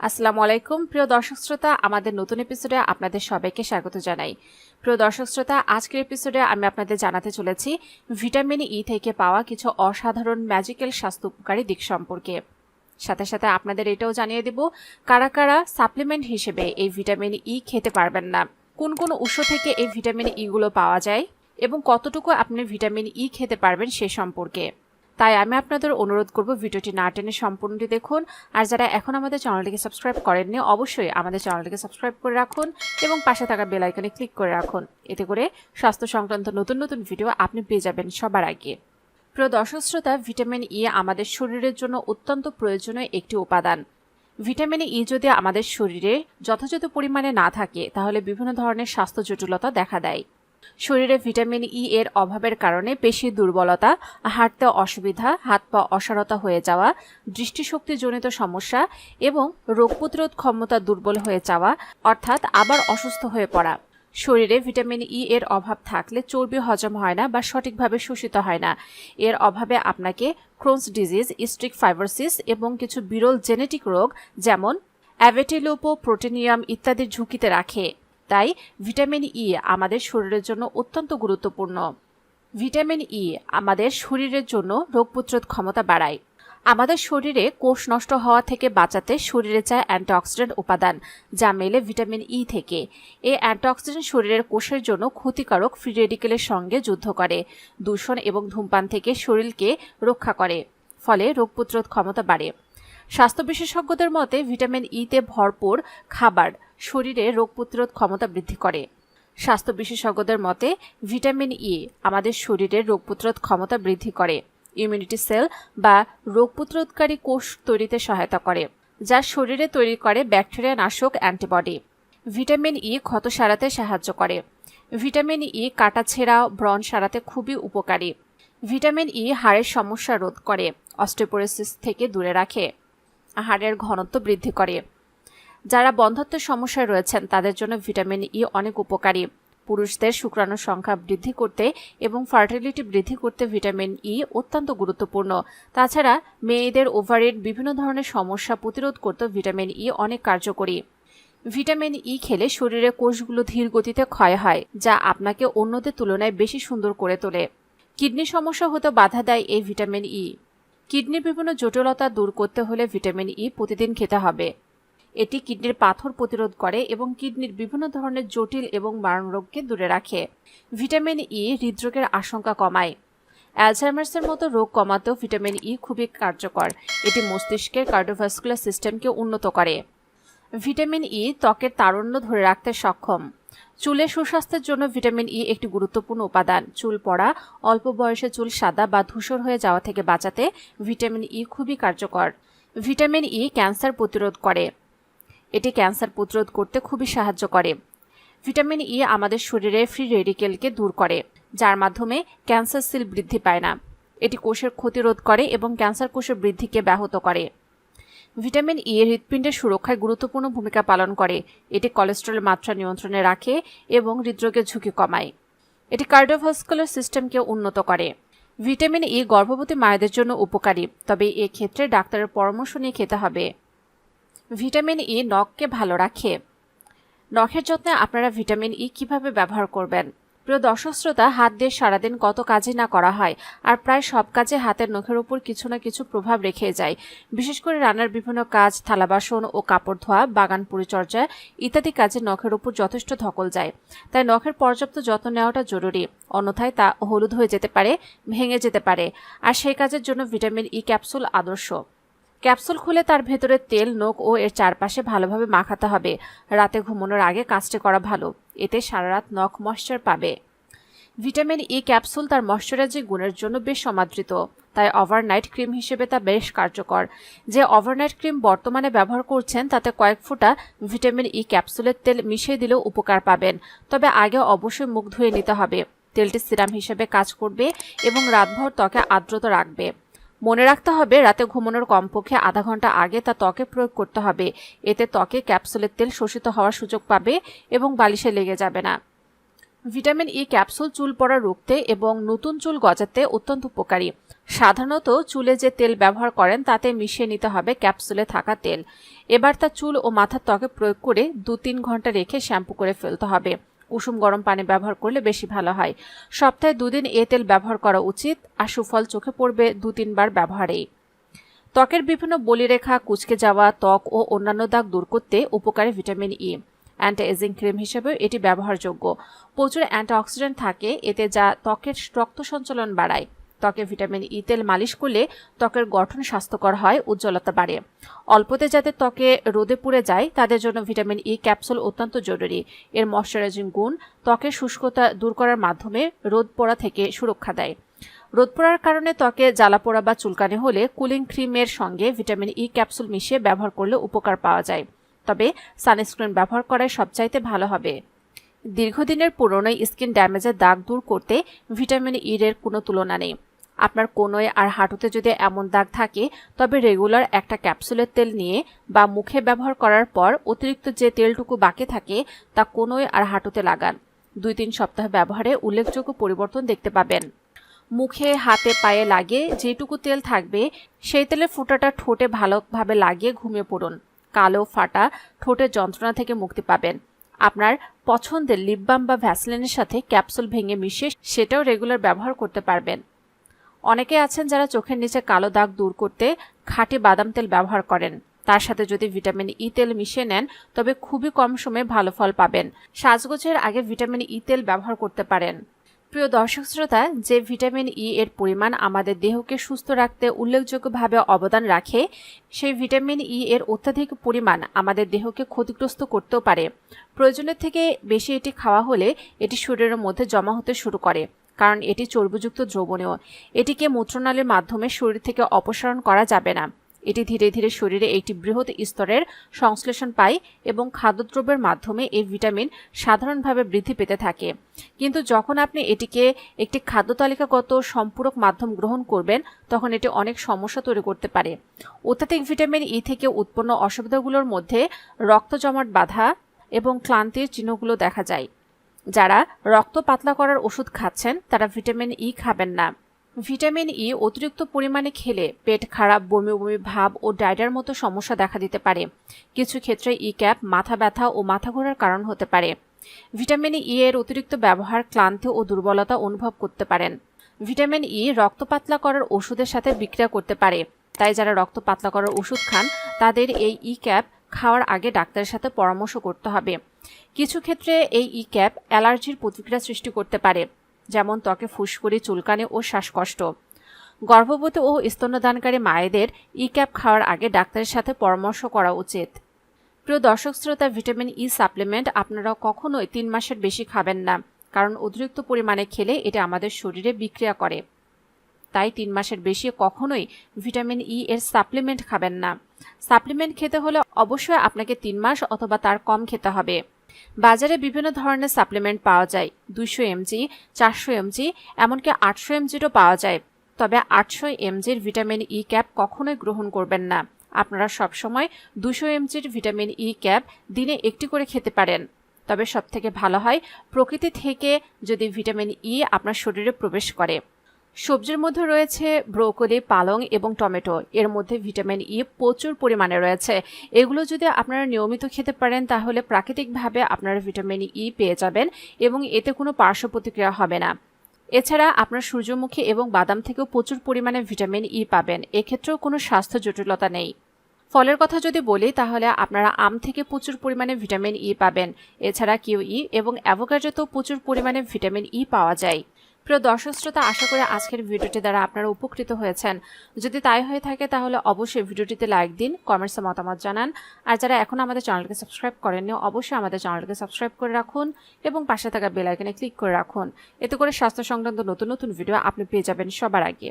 আসসালামু আলাইকুম প্রিয় দর্শক শ্রোতা, আমাদের নতুন এপিসোডে আপনাদের সবাইকে স্বাগত জানাই। প্রিয় দর্শক শ্রোতা, আজকের এপিসোডে আমি আপনাদের জানাতে চলেছি ভিটামিন ই থেকে পাওয়া কিছু অসাধারণ ম্যাজিক্যাল স্বাস্থ্য উপকারী দিক সম্পর্কে। সাথে সাথে আপনাদের এটাও জানিয়ে দেব কারা কারা সাপ্লিমেন্ট হিসেবে এই ভিটামিন ই খেতে পারবেন না, কোন কোন উৎস থেকে এই ভিটামিন ই গুলো পাওয়া যায় এবং কতটুকু আপনি ভিটামিন ই খেতে পারবেন সে সম্পর্কে। তাই আমি আপনাদের অনুরোধ করব ভিডিওটি না টেনে সম্পূর্ণটি দেখুন। আর যারা এখন আমাদের চ্যানেলটিকে সাবস্ক্রাইব করেননি, অবশ্যই আমাদের চ্যানেলটিকে সাবস্ক্রাইব করে রাখুন এবং পাশে থাকা বেল আইকনে ক্লিক করে রাখুন। এতে করে স্বাস্থ্য সংক্রান্ত নতুন নতুন ভিডিও আপনি পেয়ে যাবেন সবার আগে। প্রিয় দর্শক শ্রোতা, ভিটামিন ই আমাদের শরীরের জন্য অত্যন্ত প্রয়োজনীয় একটি উপাদান। ভিটামিন ই যদি আমাদের শরীরে যথাযথ পরিমাণে না থাকে তাহলে বিভিন্ন ধরনের স্বাস্থ্য জটিলতা দেখা দেয়। শরীরে ভিটামিন ই এর অভাবের কারণে পেশির দুর্বলতা, হাঁটতে অসুবিধা, হাত পা অসাড়তা হয়ে যাওয়া, দৃষ্টিশক্তিজনিত সমস্যা এবং রোগ প্রতিরোধ ক্ষমতা দুর্বল হয়ে যাওয়া অর্থাৎ আবার অসুস্থ হয়ে পড়া। শরীরে ভিটামিন ই এর অভাব থাকলে চর্বি হজম হয় না বা সঠিকভাবে শোষিত হয় না। এর অভাবে আপনাকে ক্রোনস ডিজিজ, স্টিক ফাইব্রোসিস এবং কিছু বিরল জেনেটিক রোগ যেমন অ্যাভেটিলোপোপ্রোটিনিয়াম ইত্যাদির ঝুঁকিতে রাখে। তাই ভিটামিন ই আমাদের শরীরের জন্য অত্যন্ত গুরুত্বপূর্ণ। ভিটামিন ই আমাদের শরীরের জন্য রোগ প্রতিরোধ ক্ষমতা বাড়ায়। আমাদের শরীরে কোষ নষ্ট হওয়া থেকে বাঁচাতে শরীরে চায় অ্যান্টিঅক্সিডেন্ট উপাদান, যা মেলে ভিটামিন ই থেকে। এই অ্যান্টিঅক্সিডেন্ট শরীরের কোষের জন্য ক্ষতিকারক ফ্রি রেডিকেলের সঙ্গে যুদ্ধ করে, দূষণ এবং ধূমপান থেকে শরীরকে রক্ষা করে, ফলে রোগ প্রতিরোধ ক্ষমতা বাড়ে। স্বাস্থ্য বিশেষজ্ঞদের মতে ভিটামিন ইতে ভরপুর খাবার শরীরে রোগ প্রতিরোধ ক্ষমতা বৃদ্ধি করে। স্বাস্থ্য বিশেষজ্ঞদের মতে ভিটামিন ই আমাদের শরীরের রোগ প্রতিরোধ ক্ষমতা বৃদ্ধি করে, ইমিউনিটি সেল বা রোগ প্রতিরোধকারী কোষ তৈরিতে সহায়তা করে, যা শরীরে তৈরি করে ব্যাকটেরিয়া নাশক অ্যান্টিবডি। ভিটামিন ই ক্ষত সারাতে সাহায্য করে। ভিটামিন ই কাটাছেঁড়া ব্রণ সারাতে খুবই উপকারী। ভিটামিন ই হাড়ের সমস্যা রোধ করে, অস্টিওপোরোসিস থেকে দূরে রাখে, হাড়ের ঘনত্ব বৃদ্ধি করে। যারা বন্ধ্যাত্বের সমস্যায় রয়েছেন তাদের জন্য ভিটামিন ই অনেক উপকারী। পুরুষদের শুক্রাণুর সংখ্যা বৃদ্ধি করতে এবং ফার্টিলিটি বৃদ্ধি করতে ভিটামিন ই অত্যন্ত গুরুত্বপূর্ণ। তাছাড়া মেয়েদের ওভারির বিভিন্ন ধরনের সমস্যা প্রতিরোধ করতে ভিটামিন ই অনেক কার্যকরী। ভিটামিন ই খেলে শরীরের কোষগুলো ধীর গতিতে ক্ষয় হয়, যা আপনাকে অন্যদের তুলনায় বেশি সুন্দর করে তোলে। কিডনি সমস্যা হতে বাধা দেয় এই ভিটামিন ই। কিডনির বিভিন্ন জটিলতা দূর করতে হলে ভিটামিন ই প্রতিদিন খেতে হবে। এটি কিডনির পাথর প্রতিরোধ করে এবং কিডনির বিভিন্ন ধরনের জটিল এবং মারণ রোগকে দূরে রাখে। ভিটামিন ই হৃদরোগের আশঙ্কা কমায়। অ্যালঝাইমার্সের মতো রোগ কমাতেও ভিটামিন ই খুবই কার্যকর। এটি মস্তিষ্কের কার্ডিওভাস্কুলার সিস্টেমকে উন্নত করে। ভিটামিন ই ত্বকের তারুণ্য ধরে রাখতে সক্ষম। চুলের সুস্বাস্থ্যের জন্য ভিটামিন ই একটি গুরুত্বপূর্ণ উপাদান। চুল পড়া, অল্প বয়সে চুল সাদা বা ধূসর হয়ে যাওয়া থেকে বাঁচাতে ভিটামিন ই খুবই কার্যকর। ভিটামিন ই ক্যান্সার প্রতিরোধ করে। এটি ক্যান্সার প্রতিরোধ করতে খুবই সাহায্য করে। ভিটামিন ই আমাদের শরীরে ফ্রি রেডিকেলকে দূর করে, যার মাধ্যমে ক্যান্সার সেল বৃদ্ধি পায় না। এটি কোষের ক্ষতি রোধ করে এবং ক্যান্সার কোষের বৃদ্ধিকে ব্যাহত করে। ভিটামিন ই হৃৎপিণ্ডের সুরক্ষায় গুরুত্বপূর্ণ ভূমিকা পালন করে। এটি কোলেস্টেরলের মাত্রা নিয়ন্ত্রণে রাখে এবং হৃদরোগের ঝুঁকি কমায়। এটি কার্ডিওভাস্কুলার সিস্টেমকে উন্নত করে। ভিটামিন ই গর্ভবতী মায়েদের জন্য উপকারী, তবে এক্ষেত্রে ডাক্তারের পরামর্শ নিয়ে খেতে হবে। ভিটামিন ই নখকে ভালো রাখে। নখের যত্নে আপনারা ভিটামিন ই কিভাবে ব্যবহার করবেন? প্রিয় দর্শক শ্রোতা, হাত দিয়ে সারাদিন কত কাজই না করা হয়, আর প্রায় সব কাজে হাতের নখের উপর কিছু না কিছু প্রভাব রেখে যায়। বিশেষ করে রান্নার বিভিন্ন কাজ, থালা বাসন ও কাপড় ধোয়া, বাগান পরিচর্যা ইত্যাদি কাজে নখের উপর যথেষ্ট ধকল যায়। তাই নখের পর্যাপ্ত যত্ন নেওয়াটা জরুরি, অন্যথায় তা হলুদ হয়ে যেতে পারে, ভেঙে যেতে পারে। আর সেই কাজের জন্য ভিটামিন ই ক্যাপসুল আদর্শ। ক্যাপসুল খুলে তার ভেতরের তেল নখ ও এর চারপাশে ভালোভাবে মাখাতে হবে। রাতে ঘুমানোর আগে কাজটি করা ভালো, এতে সারা রাত নখ ময়েশ্চার পাবে। ভিটামিন ই ক্যাপসুল তার ময়েশ্চারাইজিং গুণের জন্য বেশ সমাদৃত, তাই ওভারনাইট ক্রিম হিসেবে তা বেশ কার্যকর। যে ওভারনাইট ক্রিম বর্তমানে ব্যবহার করছেন তাতে কয়েক ফোঁটা ভিটামিন ই ক্যাপসুলের তেল মিশিয়ে দিলেও উপকার পাবেন, তবে আগে অবশ্যই মুখ ধুয়ে নিতে হবে। তেলটি সিরাম হিসেবে কাজ করবে এবং রাতভর ত্বকে আর্দ্রতা রাখবে। মনে রাখতে হবে রাতে ঘুমানোর কমপক্ষে আধা ঘন্টা আগে তা ত্বকে প্রয়োগ করতে হবে। এতে ত্বকে ক্যাপসুলের তেল শোষিত হওয়ার সুযোগ পাবে এবং বালিশে লেগে যাবে না। ভিটামিন ই ক্যাপসুল চুল পড়া রুখতে এবং নতুন চুল গজাতে অত্যন্ত উপকারী। সাধারণত চুলে যে তেল ব্যবহার করেন তাতে মিশিয়ে নিতে হবে ক্যাপসুলে থাকা তেল। এবার তা চুল ও মাথার ত্বকে প্রয়োগ করে 2-3 ঘন্টা রেখে শ্যাম্পু করে ফেলতে হবে। কুসুম গরম পানি ব্যবহার করলে বেশি ভালো হয়। সপ্তাহে 2 দিন এ তেল ব্যবহার করা উচিত, আর সুফল চোখে পড়বে 2-3 বার ব্যবহারেই। ত্বকের বিভিন্ন বলিরেখা, কুঁচকে যাওয়া ত্বক ও অন্যান্য দাগ দূর করতে উপকারী vitamin E. Anti aging cream হিসেবেও এটি ব্যবহারযোগ্য। প্রচুর অ্যান্টিঅক্সিডেন্ট থাকে এতে, যা ত্বকের রক্ত সঞ্চালন বাড়ায়। ত্বকে ভিটামিন ই তেল মালিশ করলে ত্বকের গঠন স্বাস্থ্যকর হয়, উজ্জ্বলতা বাড়ে। অল্পতে যাদের ত্বকে রোদে পুড়ে যায় তাদের জন্য ভিটামিন ই ক্যাপসুল অত্যন্ত জরুরি। এর ময়শ্চারাইজিং গুণ ত্বকের শুষ্কতা দূর করার মাধ্যমে রোদ পোড়া থেকে সুরক্ষা দেয়। রোদ পোড়ার কারণে ত্বকে জ্বালাপোড়া বা চুলকানি হলে কুলিং ক্রিমের সঙ্গে ভিটামিন ই ক্যাপসুল মিশিয়ে ব্যবহার করলে উপকার পাওয়া যায়। তবে সানস্ক্রিন ব্যবহার করাই সবচাইতে ভালো হবে। দীর্ঘদিনের পুরনো স্কিন ড্যামেজের দাগ দূর করতে ভিটামিন ই এর কোনো তুলনা নেই। আপনার কোনোয় আর হাঁটুতে যদি এমন দাগ থাকে তবে রেগুলার একটা ক্যাপসুলের তেল নিয়ে বা মুখে ব্যবহার করার পর অতিরিক্ত যে তেলটুকু বাকি থাকে তা কোনোয় আর হাঁটুতে লাগান। 2-3 সপ্তাহ ব্যবহারে উল্লেখযোগ্য পরিবর্তন দেখতে পাবেন। মুখে, হাতে, পায়ে লাগিয়ে যেটুকু তেল থাকবে সেই তেলের ফোঁটাটা ঠোঁটে ভালোভাবে লাগিয়ে ঘুমিয়ে পড়ুন। কালো, ফাটা ঠোঁটের যন্ত্রণা থেকে মুক্তি পাবেন। আপনার পছন্দের লিপ বাম বা ভ্যাসলিনের সাথে ক্যাপসুল ভেঙে মিশিয়ে সেটাও রেগুলার ব্যবহার করতে পারবেন। অনেকে আছেন যারা চোখের নিচে কালো দাগ দূর করতে খাঁটি বাদাম তেল ব্যবহার করেন। তার সাথে যদি ভিটামিন ই তেল মিশিয়ে নেন তবে খুবই কম সময়ে ভালো ফল পাবেন। সাজগোজের আগে ভিটামিন ই তেল ব্যবহার করতে পারেন। প্রিয় দর্শক শ্রোতা, যে ভিটামিন ই এর পরিমাণ আমাদের দেহকে সুস্থ রাখতে উল্লেখযোগ্যভাবে অবদান রাখে, সেই ভিটামিন ই এর অত্যাধিক পরিমাণ আমাদের দেহকে ক্ষতিগ্রস্ত করতেও পারে। প্রয়োজনের থেকে বেশি এটি খাওয়া হলে এটি শরীরের মধ্যে জমা হতে শুরু করে, কারণ এটি চর্বিযুক্ত দ্রবণীয়। এটিকে মূত্রনালীর মাধ্যমে শরীর থেকে অপসারণ করা যাবে না। এটি ধীরে ধীরে শরীরে একটি বৃহৎ স্তরের সংশ্লেষণ পায় এবং খাদ্যদ্রব্যের মাধ্যমে এই ভিটামিন সাধারণভাবে বৃদ্ধি পেতে থাকে। কিন্তু যখন আপনি এটিকে একটি খাদ্য তালিকাগত সম্পূরক মাধ্যম গ্রহণ করবেন তখন এটি অনেক সমস্যা তৈরি করতে পারে। অত্যাধিক ভিটামিন ই থেকে উৎপন্ন অসুবিধাগুলোর মধ্যে রক্ত জমাট বাঁধা এবং ক্লান্তির চিহ্নগুলো দেখা যায়। যারা রক্ত পাতলা করার ওষুধ খাচ্ছেন তারা ভিটামিন ই খাবেন না। ভিটামিন ই অতিরিক্ত পরিমাণে খেলে পেট খারাপ, বমি বমি ভাব ও ডায়রিয়ার মতো সমস্যা দেখা দিতে পারে। কিছু ক্ষেত্রে ই ক্যাপ মাথা ব্যথা ও মাথা ঘোরার কারণ হতে পারে। ভিটামিন ই এর অতিরিক্ত ব্যবহার ক্লান্তি ও দুর্বলতা অনুভব করতে পারেন। ভিটামিন ই রক্ত পাতলা করার ওষুধের সাথে বিক্রিয়া করতে পারে, তাই যারা রক্ত পাতলা করার ওষুধ খান তাদের এই ই ক্যাপ খাওয়ার আগে ডাক্তারের সাথে পরামর্শ করতে হবে। কিছু ক্ষেত্রে এই ই ক্যাপ অ্যালার্জির প্রতিক্রিয়া সৃষ্টি করতে পারে, যেমন ত্বকে ফুসকুড়ি, চুলকানি ও শ্বাসকষ্ট। গর্ভবতী ও স্তন্যদানকারী মায়েদের ই ক্যাপ খাওয়ার আগে ডাক্তারের সাথে পরামর্শ করা উচিত। প্রিয় দর্শক শ্রোতা, ভিটামিন ই সাপ্লিমেন্ট আপনারা কখনোই 3 মাসের বেশি খাবেন না, কারণ অতিরিক্ত পরিমাণে খেলে এটা আমাদের শরীরে বিক্রিয়া করে। তাই 3 মাসের বেশি কখনোই ভিটামিন ই এর সাপ্লিমেন্ট খাবেন না। সাপ্লিমেন্ট খেতে হলে অবশ্যই আপনাকে 3 মাস অথবা তার কম খেতে হবে। বাজারে বিভিন্ন ধরনের সাপ্লিমেন্ট পাওয়া যায়। 200 mg, 400 mg, এমনকি 800 mgরও পাওয়া যায়। তবে 800 mgর ভিটামিন ই ক্যাপ কখনোই গ্রহণ করবেন না। আপনারা সবসময় 200 mgর ভিটামিন ই ক্যাপ দিনে একটি করে খেতে পারেন। তবে সবথেকে ভালো হয় প্রকৃতি থেকে যদি ভিটামিন ই আপনার শরীরে প্রবেশ করে। সবজির মধ্যে রয়েছে ব্রোকলি, পালং এবং টমেটো। এর মধ্যে ভিটামিন ই প্রচুর পরিমাণে রয়েছে। এগুলো যদি আপনারা নিয়মিত খেতে পারেন তাহলে প্রাকৃতিকভাবে আপনারা ভিটামিন ই পেয়ে যাবেন এবং এতে কোনো পার্শ্ব প্রতিক্রিয়া হবে না। এছাড়া আপনার সূর্যমুখী এবং বাদাম থেকেও প্রচুর পরিমাণে ভিটামিন ই পাবেন। এক্ষেত্রেও কোনো স্বাস্থ্য জটিলতা নেই। ফলের কথা যদি বলি তাহলে আপনারা আম থেকে প্রচুর পরিমাণে ভিটামিন ই পাবেন। এছাড়া কিউই এবং অ্যাভোকাডোতেও প্রচুর পরিমাণে ভিটামিন ই পাওয়া যায়। প্রিয় দর্শক শ্রোতা, আশা করি আজকের ভিডিওটি দ্বারা আপনারা উপকৃত হয়েছেন। যদি তাই হয়ে থাকে তাহলে অবশ্যই ভিডিওটিতে লাইক দিন, কমেন্টসে মতামত জানান। আর যারা এখন আমাদের চ্যানেলকে সাবস্ক্রাইব করেননি অবশ্যই আমাদের চ্যানেলকে সাবস্ক্রাইব করে রাখুন এবং পাশে থাকা বেল আইকনে ক্লিক করে রাখুন। এতে করে স্বাস্থ্য সংক্রান্ত নতুন নতুন ভিডিও আপনি পেয়ে যাবেন সবার আগে।